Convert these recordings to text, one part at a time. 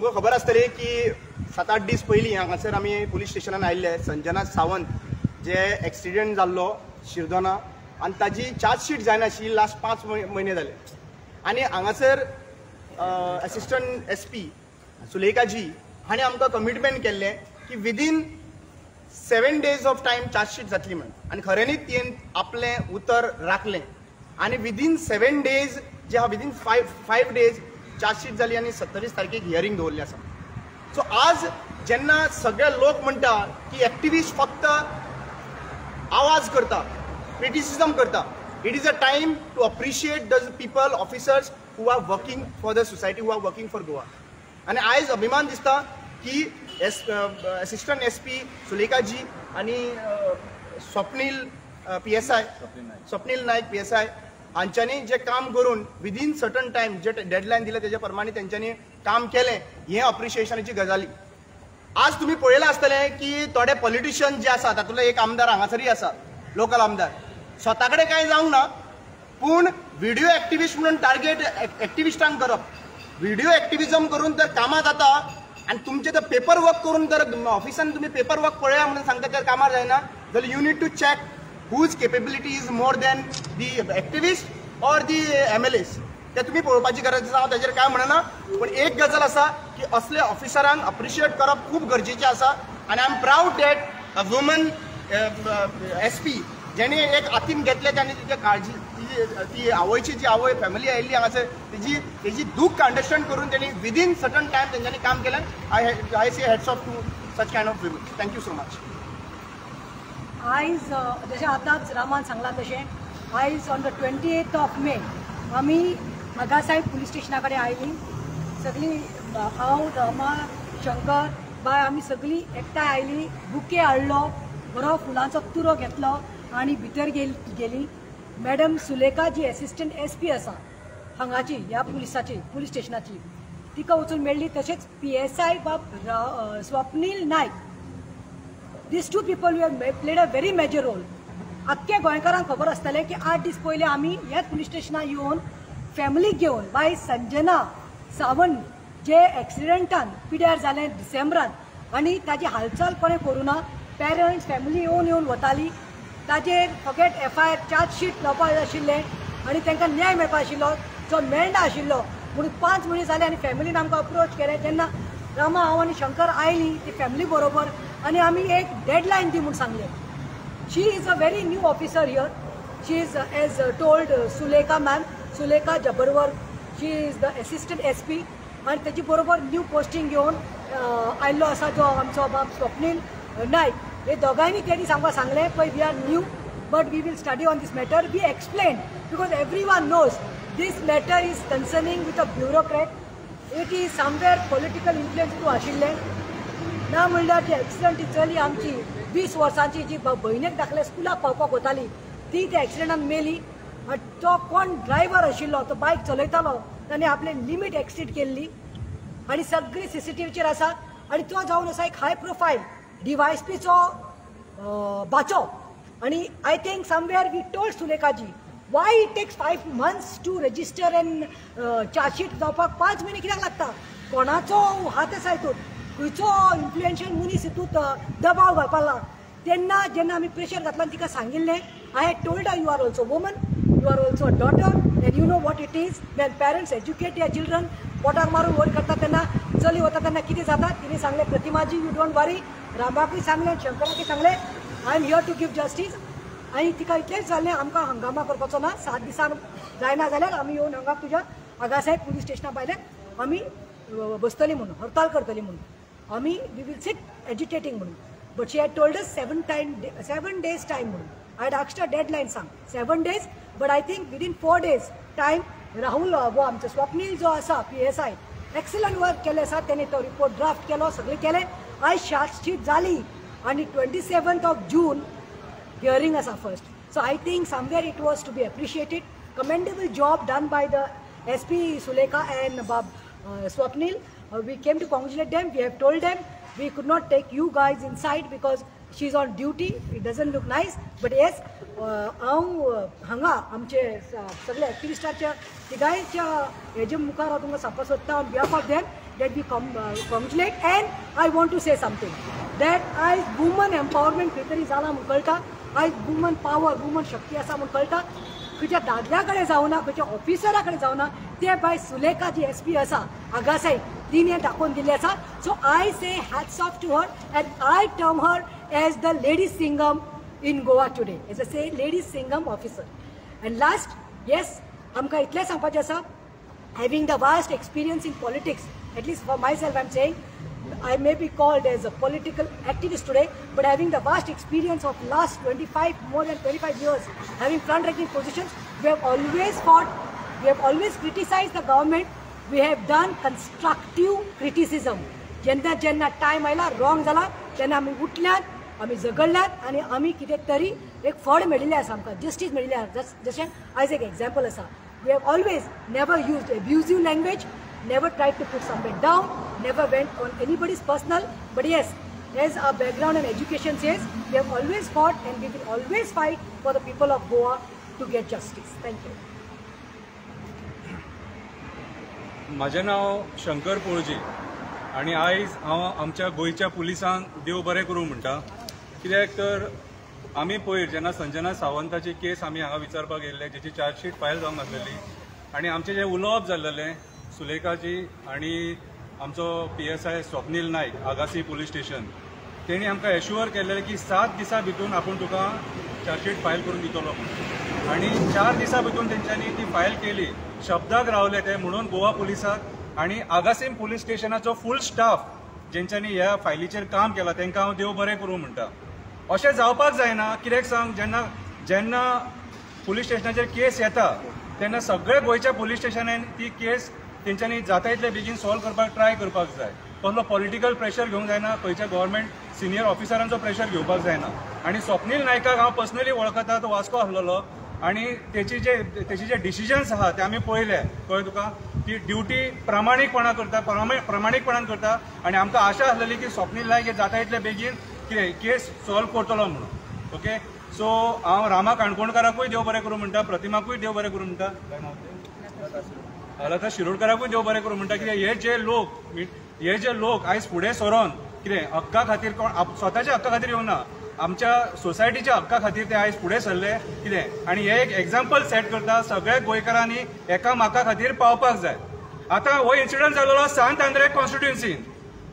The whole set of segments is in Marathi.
तुमकां खबर आसतली की 7-8 दीस पयलीं हांगासर आमी पुलीस स्टेशनान आयिल्ले संजना सावंत जे एक्सिडेंट जाल्लो शिरदोना आनी ताजी चार्जशीट जायना आशिल्ली लास्ट 5 म्हयने जाले आनी हांगासर असिस्टंट SP सुलेखाजी हांणी आमकां कमिटमेंट केल्लें की within 7 days of time chargesheet जातली म्हणून आनी खऱ्यांनीच तियेन आपलें उतर राखलें आनी विदीन 7 days जे आहा विदीन 5 days चार्जशीट जाली आनी 27 तारखेक हियरींग दवरली आसा. सो आज जेन्ना सगळे लोक म्हणटा की एक्टिविस्ट फक्त आवाज करता क्रिटिसिजम करता it is a time to appreciate the people officers who are working for the society who are working for Goa. आनी आयज अभिमान दिसता की असिस्टंट SP सुलेखाजी आनी स्वप्नील नायक PSI हांच्यांनी जे काम करून विदीन सर्टन टायम जे डेडलायन दिले तेजे प्रमाणे तेंच्यांनी काम केलें हे अप्रिशिएशनाची गजाली. आज तुम्ही पळयलां आसतलें की थोडे पॉलिटिशियन जे आसा तातूंतलो एक आमदार हांगासरी आसा लोकल आमदार स्वता कडेन कांय जावंक ना पूण व्हिडिओ एक्टिविस्ट म्हणून टार्गेट एक्टिविस्टांक करप. व्हिडिओ एक्टिविजम करून जर कामां जाता आनी तुमचे जर पेपर वर्क करून जर ऑफिसान तुम्ही पेपर वर्क पळया म्हणून सांगता तर कामार जायना जाल्यार you need to check whose capability is more than the activist or the MLAs. ते तुम्ही पळोवपाची गरज आसा. हांव ताजेर काय म्हणना पण एक गजाल आसा की असले ऑफिसरांक अप्रिशिएट करप खूब गरजेचें आसा आनी I am proud that a woman SP जेणे एक हातीन घेतले त्याने तिची काळजी ती आवयची जी आवय फॅमिली आयिल्ली हांगासर तेजी दूख अंडरस्टँड करून त्यांनी विदीन सर्टन टायम तेंच्यांनी काम केलें. I say hats off to such kind of women. Thank you so much. आयज जशें आतांच रामान सांगला तशें आयज on the 28th of May आमी आगासाहेब पुलीस स्टेशना कडेन आयलीं सगळीं हांव रमा शंकर बाय आमी सगळीं एकठांय आयलीं बुके हाडलो बरो फुलांचो तुरो घेतलो आनी भितर गेली. मॅडम सुलेखा जी असिस्टंट SP आसा हांगाची ह्या पुलीस स्टेशनाची तिका वचून मेळ्ळी. तशेंच PSI Swapnil Nayak. These two people have played a very major role. आख्खे गोंयकारांक खबर आसतलें की 8 दीस पयलीं आमी ह्याच पुलीस स्टेशनार येवन फॅमिलीक घेवन बाय संजना सावंत जे एक्सिडेंटान पिड्यार जालें डिसेंबरान आनी ताजी हालचाल कोणें करूं ना. पेरंट्स फॅमिली येवन वताली ताजेर फकत FIR चार्जशीट लावपाक आशिल्लें आनी तांकां न्याय मेळपा आशिल्लो जो मेळना आशिल्लो म्हणून 5 म्हयने जाले आनी फॅमिलीन आमकां अप्रोच केलें. जेन्ना रामा हांव आनी शंकर आयलीं ती फॅमिली बरोबर आनी आमी एक डेडलायन दी म्हणून सांगलें. She is a very new officer here. She is as told Sulekha ma'am Sulekha जबरवर she is the assistant SP आनी तेजी बरोबर न्यू पोस्टिंग घेवन आयिल्लो आसा जो आमचो बाब स्वप्नील नायक. हे दोगांयनी तेणी आमकां सांगलें पळय we are new but we will study on this matter. We explain because everyone knows this matter is concerning with a bureaucrat. It is somewhere political influence to आशिल्लें ना म्हणल्यार जी एक्सिडंट चली आमची 20 वर्सांची जी भयणीक दाखले स्कुलाक पावपाक वताली ती त्या एक्सिडंटान मेली. तो कोण ड्रायव्हर आशिल्लो तो बायक चलयतालो ताणें आपले लिमीट एक्सीड केल्ली आनी सगळी CCTVचेर आसा आनी तो जावन आसा एक हाय प्रोफायल DYSPचो बाचो. आनी I think somewhere we told सुलेखाजी why it takes 5 months to register an chargesheet जावपाक 5 म्हयने कित्याक लागता. कोणाचो हात आसा हितून खंयचो इन्फ्लुएन्शियल मनीस हितूंत दबाव घालपाक तेन्ना जेन्ना आमी प्रेशर घातला तिका सांगिल्लें I had told her you are also woman you are also a daughter and you know what it is when parents educate your children पोटाक मारून वयर करता तेन्ना चली वता तेन्ना कितें जाता. तिणें सांगलें प्रतिमाजी यू डोंट वरी. रामाकूय सांगलें शंकराकूय सांगलें I am here to give justice. आनी तिका इतलेंच जाल्लें आमकां हंगामा करपाचो ना. 7 दिसान जायना जाल्यार आमी येवन हांगा तुज्या आगासाहेब पुलीस स्टेशना भायल्यान आमी बसतली म्हणून हरताल करतली म्हणून आमी वी वील सिट एज्युटेटींग म्हणून. But she had told us 7 days time म्हणून. I had asked a deadline सांग 7 days but I think within 4 days time Rahul वो आमचो स्वप्नील जो आसा PSI एक्सलंट वर्क केलें आसा. तेणे तो रिपोर्ट ड्राफ्ट केलो सगळें केलें. आयज चार्जशीट जाली आनी 27th of June हियरींग आसा first. So I think somewhere it was to be appreciated. Commendable job done by the SP Sulekha and Swapnil. We came to congratulate them. We have told them we could not take you guys inside because she's on duty. It doesn't look nice. But yes, हांव हांगा आमचे सगळे एक्टिविस्टाच्या तिगांयच्या हेजे मुखार हांव तुमकां सांगपाक सोदता on behalf of them that we congratulate. And I want to say something that as woman empowerment खरी जाला म्हूण कळटा, आज वुमन पावर वुमन शक्ती आसा म्हूण कळटा. खंयच्या दादल्या कडेन जावना, खंयच्या ऑफिसरा कडेन जावना, ते भायर सुलेखा जी SP आसा आगासाई तिने दाखोवन दिल्लें आसा. So I say hats off to her and I term her as the lady Singham in Goa today, as a say lady Singham officer. And last, yes, आमकां इतलें सांगपाचें आसा, having the vast experience in politics, at least for myself I'm saying, I may be called as a political activist today, but having the vast experience of last more than 25 years, having front-ranking positions, we have always fought, we have always criticized the government, we have done constructive criticism. जेन्ना टायम आयला रॉंग जाला तेन्ना आमी उठल्यात, आमी झगडल्यात आनी आमी कितें तरी एक फळ मेळिल्लें आसा, आमकां जस्टीस मेळिल्लें आसा. जशें आयज एक एग्जाम्पल आसा, we have always never used abusive language, never tried to put someone down, never went on anybody's personal. But yes, as our background and education says, we have always fought and we will always fight for the people of Goa to get justice. Thank you. माझे नाव शंकर पोळजी आणि आयज हांव आमच्या गोंयच्या पुलिसांक देव बरें करूं म्हणटा. कित्याक तर आमी पयर जेन्ना संजना सावंताची केस आमी हांगा विचारपाक गेल्ले, जेची चार्जशीट फायल जावंक नासलेली, आनी आमचें जें उलोवप जाल्लें सुलेखाजी आनी आमचो PSI स्वप्नील नायक आगासी पुलीस स्टेशन, तेणी आमकां एश्युअर केल्लें की 7 दिसां भितून आपूण तुका चार्जशीट फायल करून दितलो म्हणून. आनी 4 दिसां भितून तेंच्यांनी ती फायल केली. शब्दाक रावले ते म्हणून गोवा पुलिसाक आनी आगासीम पुलीस स्टेशनाचो फूल स्टाफ जेंच्यांनी ह्या फायलीचेर काम केलां तांकां हांव देव बरें करूं म्हणटा. अशें जावपाक जायना. कित्याक सांग, जेन्ना पुलीस स्टेशनाचेर केस येता तेन्ना सगळे गोंयच्या पुलीस स्टेशनान ती केस तेंच्यांनी जाता तितले बेगीन सॉल्व करपाक ट्राय करपाक जाय. कसलो पॉलिटिकल प्रेशर घेवंक जायना, खंयच्या गव्हर्मेंट सिनियर ऑफिसरांचो प्रेशर घेवपाक जायना. आनी स्वप्नील नायकाक हांव पर्सनली वळखता, तो वास्को आसलेलो आनी तेची जे डिसिजन्स आहा ते आमी पळयले. कळ्ळें तुका, ती ड्युटी प्रामाणीकपणान करता आनी आमकां आशा आसलेली की स्वप्नील नायक हे जाता तितले बेगीन कितें केस सॉल्व करतलो म्हणून. ओके, सो हांव रामा काणकोणकाराकूय देव बरें करूं म्हणटा, प्रतिमाकूय देव बरें करूं म्हणटा, लता शिरोडकाराकूय देव बरें करूं म्हणटा. कित्याक हे जे लोक आयज फुडें सरोन कितें हक्का खातीर, कोण स्वताच्या हक्का खातीर येवना, आमच्या सोसायटीच्या हक्का खातीर ते आयज फुडें सरले कितें, आनी हे एक एग्जाम्पल सेट करता सगळ्या गोंयकारांनी एका माका खातीर पावपाक जाय. आतां हो इन्सिडंट जाल्लो सांत आंद्रे कॉन्स्टिट्युएन्सीन,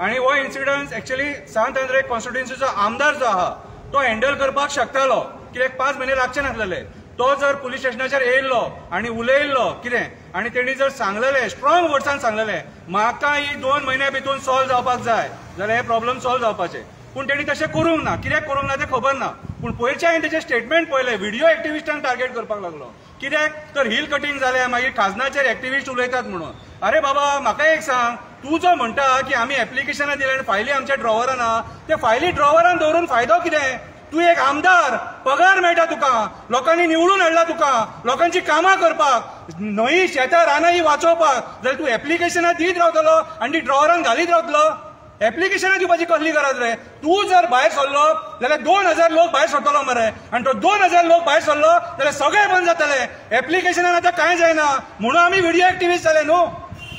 आनी हो इन्सिडंट एक्चुअली सांत आंद्रे कॉन्स्टिट्युएन्सीचो आमदार जो आहा तो हँडल करपाक शकतालो, कित्याक 5 म्हयने लागचे नासलेले. तो जर पुलीस स्टेशनाचेर येयल्लो आनी उलयल्लो कितें, आनी तेणी जर सांगलेलें, स्ट्रॉंग वर्ड्सान सांगलेलें म्हाका ही 2 म्हयन्या भितून सॉल्व जावपाक जाय, जाल्यार हे प्रॉब्लम सॉल्व जावपाचे. पूण तेणी तशें करूंक ना. कित्याक करूंक ना तें खबर ना. पूण पयरचे हांवें तेचे स्टेटमेंट पळयले, व्हिडिओ एक्टिविस्टांक टार्गेट करपाक लागलो. कित्याक तर हिल कटींग जालें, मागीर खाजनाचेर एक्टिविस्ट उलयतात म्हणून. अरे बाबा, म्हाका एक सांग, तूं जो म्हणटा की आमी एप्लिकेशनां दिल्या आनी फायली आमच्या ड्रॉवरान आहा, ते फायली ड्रॉवरान दवरून फायदो कितें? तूं एक आमदार, पगार मेळटा तुका, लोकांनी निवडून हाडला तुका लोकांची कामां करपाक, न्हंय शेतां रानां ही वाचोवपाक, जाल्यार तूं एप्लिकेशनां दीत रावतलो आनी ती ड्रॉवरान घालीत रावतलो. एप्लिकेशनां दिवपाची कसली गरज रे? तूं जर भायर सरलो जाल्यार 2000 लोक भायर सरतलो मरे, आनी तो 2000 लोक भायर सरलो जाल्यार सगळे बंद जातले. एप्लिकेशनान आतां कांय जायना म्हणून आमी व्हिडिओ एक्टिविस्ट जाले न्हू.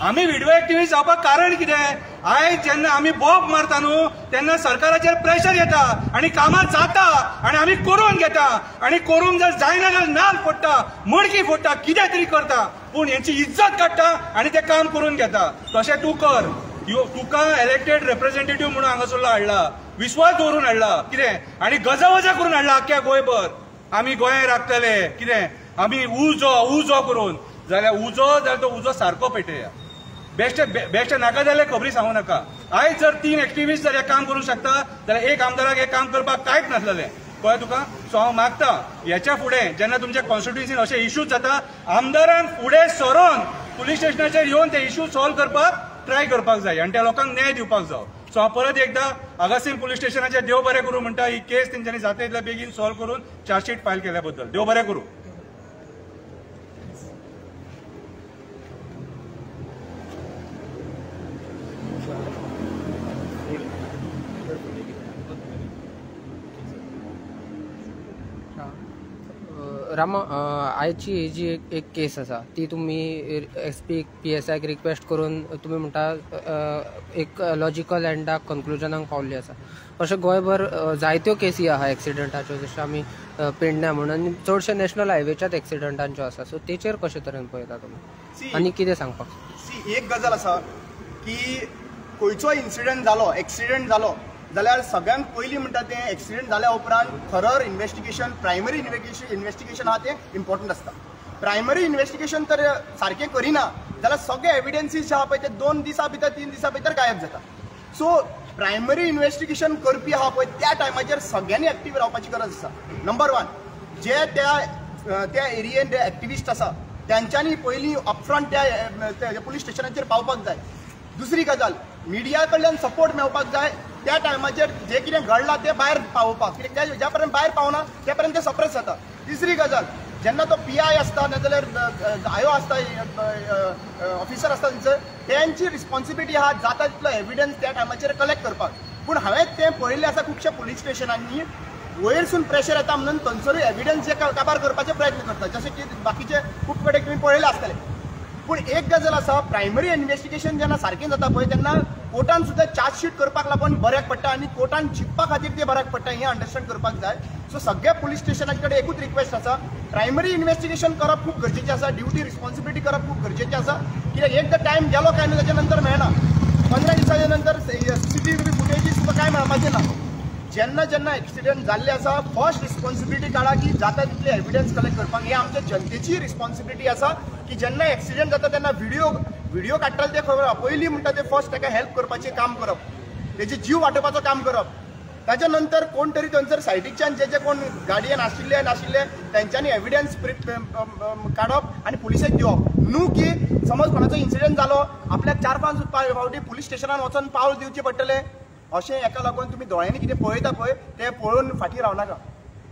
आमी व्हिडिओ एक्टिविस्ट जावपाक कारण कितें? आयज जेन्ना आमी बॉब मारता न्हू तेन्ना सरकाराचेर प्रेशर येता आनी कामां जाता आनी आमी करून घेता, आनी करूंक जर जायना जाल्यार नाल फोडटा, मडकी फोडटा, कितें तरी करता, पूण हेंची इज्जत काडटा आनी तें काम करून घेता. तशें तूं कर. तुका इलेक्टेड रिप्रेझेंटेटिव्ह म्हणून हांगासरलो हाडला, विश्वास दवरून हाडला कितें, आनी गजावजा करून हाडला आख्ख्या गोंयभर. आमी गोंय राखतले कितें, आमी उजो करून, जाल्यार तो उजो सारको पेटया. बेश्टे नाका जाल्यार खबरी सांगू नाका. आयज जर 3 एक्टिविस्ट जर हें काम करूंक शकता जाल्यार एक आमदाराक हें काम करपाक कांयच नासलेलें. कळ्ळें तुका? सो हांव मागता हेच्या फुडें जेन्ना तुमच्या कॉन्स्टिट्युएन्सीन अशे इश्यूज जाता, आमदारान फुडें सरोन पुलीस स्टेशनाचेर येवन ते इश्यू सॉल्व करपाक ट्राय करपाक जाय आनी त्या लोकांक न्याय दिवपाक जाय. सो हांव परत एकदां आगासीम पुलीस स्टेशनाचेर देव बरें करूं म्हणटा. ही केस तेंच्यांनी जाता तितल्या बेगीन सॉल्व करून चार्जशीट फायल केल्या बद्दल देव बरें करूं. रामा, आयची ही जी एक केस आसा ती तुम्ही SP PSIक रिक्वेस्ट करून तुम्ही म्हणटा एक लॉजिकल एंडाक कन्क्लुजनाक पावल्ली आसा. अशें गोंयभर जायत्यो केसी आहा एक्सिडंटाच्यो, जशें आमी पेडण्या म्हणून, आनी चडशे नॅशनल हायवेच्याच एक्सिडंटांच्यो आसा. सो तेचेर कशे तरेन पळयता तुमी आनी कितें सांगपाक? एक गजाल आसा की खंयचो इन्सिडंट जालो, एक्सिडंट जालो जाल्यार सगळ्यांत पयलीं म्हणटा तें एक्सिडंट जाल्या उपरांत थरर इन्व्हेस्टिगेशन, प्रायमरी इन्व्हेस्टिगेशन आहा तें इम्पॉर्टंट आसता. प्रायमरी इन्व्हेस्टिगेशन तर सारकें करिना जाल्यार सगळे एविडन्सीस जे आहा पळय ते 2 दिसां भितर 3 दिसां भितर गायब जाता. सो प्रायमरी इन्व्हेस्टिगेशन करपी आहा पळय त्या टायमाचेर सगळ्यांनी एक्टीव रावपाची गरज आसा. नंबर 1, जे त्या एरियेन जे एक्टिविस्ट आसा त्यांच्यांनी पयलीं अपफ्रंट त्या पुलीस स्टेशनाचेर पावपाक जाय. दुसरी गजाल, मिडिया कडल्यान सपोर्ट मेळपाक जाय. त्या टायमाचेर जे कितें घडलां तें भायर पावोवपाक, कित्याक ज्या पर्यंत भायर पावना त्या पर्यंत तें सप्रेस जाता. तिसरी गजाल, जेन्ना तो PI आसता नाजाल्यार IO आसता, ऑफिसर आसता थंयसर, तेंची रिस्पॉन्सिबिलिटी आहा जाता तितलो एविडन्स त्या टायमाचेर कलेक्ट करपाक. पूण हांवें तें पळयल्लें आसा खुबशा पुलीस स्टेशनांनी वयरसून प्रेशर येता म्हणून थंयसरूय एविडन्स जे काबार करपाचे प्रयत्न करता, जशें की बाकीचे खूब कडेन तुमी पळयलें आसतलें. पूण एक गजाल आसा, प्रायमरी इन्व्हेस्टिगेशन जेन्ना सारकें जाता पळय तेन्ना कोर्टान सुद्दां चार्जशीट करपाक लागून बऱ्याक पडटा आनी कोर्टान जिखपा खातीर तें बऱ्याक पडटा, हें अंडरस्टँड करपाक जाय. सो सगळ्या पुलीस स्टेशना कडेन एकूच रिक्वेस्ट आसा, प्रायमरी इन्व्हेस्टिगेशन करप खूब गरजेचें आसा, ड्युटी रिस्पॉन्सिबिलिटी करप खूब गरजेचें आसा. कित्याक एकदां टायम गेलो काय न्हू ताच्या नंतर मेळना. 15 दिसांच्या नंतर CCTV फुटेजीस सुद्दां कांय मेळपाचें ना. जेन्ना जेन्ना एक्सिडंट जाल्ले आसा फर्स्ट रिस्पॉन्सिबिलिटी काडा की जाता तितले एविडन्स कलेक्ट करपाक. ही आमच्या जनतेची रिस्पॉन्सिबिलिटी आसा की जेन्ना एक्सिडंट जाता तेन्ना व्हिडिओ काडटाले ते खबर पयलीं म्हणटा ते फर्स्ट ताका हेल्प करपाचें काम करप, तेजे जीव वाटोवपाचो काम करप. ताच्या नंतर कोण तरी थंयसर सायडीच्यान जे कोण गाडयेन नाशिल्ले तेंच्यांनी एविडन्स काडप आनी पुलिसेक दिवप. न्हू की समज कोणाचो इन्सिडंट जालो आपल्याक 4-5 फावटी पुलीस स्टेशनान वचून पावल दिवचें पडटलें. अशें हेका लागून तुमी दोळ्यांनी कितें पळयता पळय तें पळोवन फाटीं रावनाका.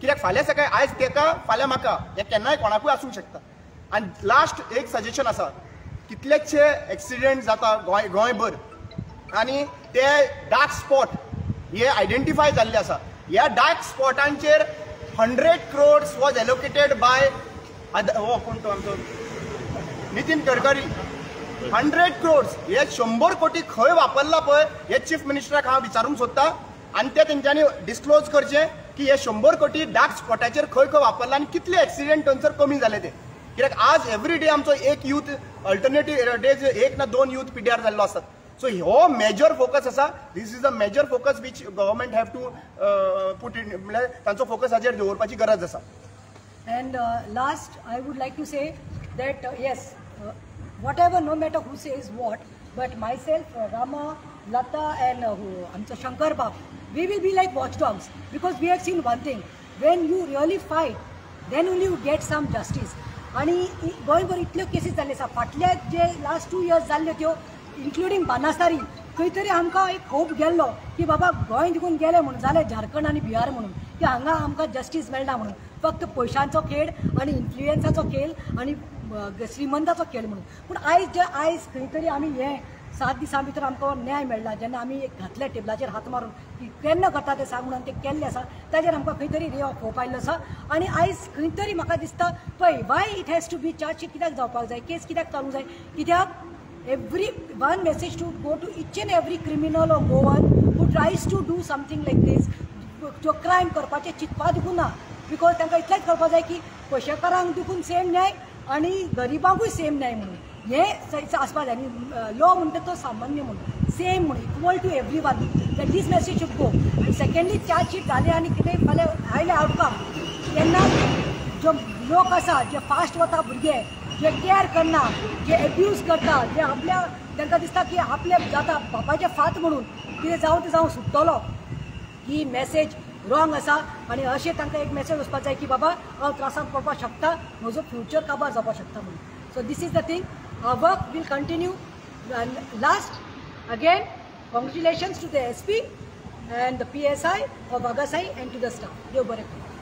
कित्याक फाल्यां सकाळी आयज तेका फाल्यां म्हाका हें केन्नाय कोणाकूय आसूंक शकता. आनी लास्ट एक सजेशन आसा, कितलेशे एक्सिडंट जाता गोंयभर आनी ते डार्क स्पॉट हे आयडेंटिफाय जाल्ले आसा. ह्या डार्क स्पॉटांचेर 100 crores वॉज एलोकेटेड बाय कोण तो आमचो नितीन गडकरी. 100 crores हे 100 कोटी खंय वापरला पळय हे चीफ मिनिस्टराक हांव विचारूंक सोदतां आनी ते तेंच्यांनी डिस्क्लोज करचें की हे 100 कोटी डार्क स्पॉटाचेर खंय खंय वापरला आनी कितले एक्सिडेंट थंयसर कमी जाले ते. कित्याक आज एवरी डे आमचो एक यूथ अल्टरनेटीव डेज 1 ना 2 यूथ पिड्यार जाल्लो आसता. सो हो मेजर फोकस आसा. This is a major focus which government have to put in, म्हळ्यार तांचो फोकस हाचेर दवरपाची गरज आसा. And last, I would like to say that yes, whatever, no matter who says what, but myself, Rama, Lata, and Amcha Shankar Bab, we will be like watchdogs because we have seen one thing: when you really fight, then only you get some justice. आणि गोंयभर इतल्यो केसीस जाल्ल्यो आसा. फाटल्या जे लास्ट 2 years जाल्ल्यो त्यो इन्क्लुडींग बानासारी, खंय तरी आमकां एक होप गेल्लो की बाबा गोंय देखून गेले म्हणून जाले झारखंड आनी बिहार म्हणून की हांगा आमकां जस्टीस मेळना म्हणून. फक्त पयशांचो खेळ आनी इन्फ्लुएन्साचो खेळ आनी श्रीमंताचो खेळ म्हणून. पूण आयज खंय तरी आमी हे 7 दिसां भितर आमकां न्याय मेळ्ळा. जेन्ना आमी एक घातले टेबलाचेर हात मारून की केन्ना करता तें सांग म्हणून तें केल्लें आसा, ताचेर आमकां खंय तरी रे ऑफ होप आयिल्लो आसा. आनी आयज खंय तरी म्हाका दिसता पळय why it has to be chargesheet कित्याक जावपाक जाय, केस कित्याक चालूंक जाय, कित्याक every one message to go to each and every criminal or Goan who tries to do something like this, जो क्रायम करपाचें चिंतपा देखून ना. बिकॉज तांकां इतलेंच करपाक जाय की पयशेकारांक देखून सेम न्याय आनी गरिबांकूय सेम न्याय म्हणून हें आसपाक जाय. आनी लॉ म्हणटा तो सामान्य म्हणून सेम म्हणून equal to everyone, that this message should go. आनी सेकंडली चार्जशीट जाले आनी कितें फाल्यां आयले आउटकम तेन्ना जो लोक आसा जे फास्ट वता भुरगे, जे केअर करना, जे एब्यूज करता, जे आपल्या तांकां दिसता की आपले जाता बापाचे फात म्हणून कितें जावं ते जावं सुट्टलो, ही मॅसेज रॉंग आसा. आनी अशें तांकां एक मॅसेज वचपाक जाय की बाबा हांव त्रासांत पडपाक शकता, म्हजो फ्युचर काबार जावपाक शकता म्हणून. So this is the thing. Our work will continue. Last again congratulations to the SP and the PSI of Vagasai and to the staff. देव बरें करूं.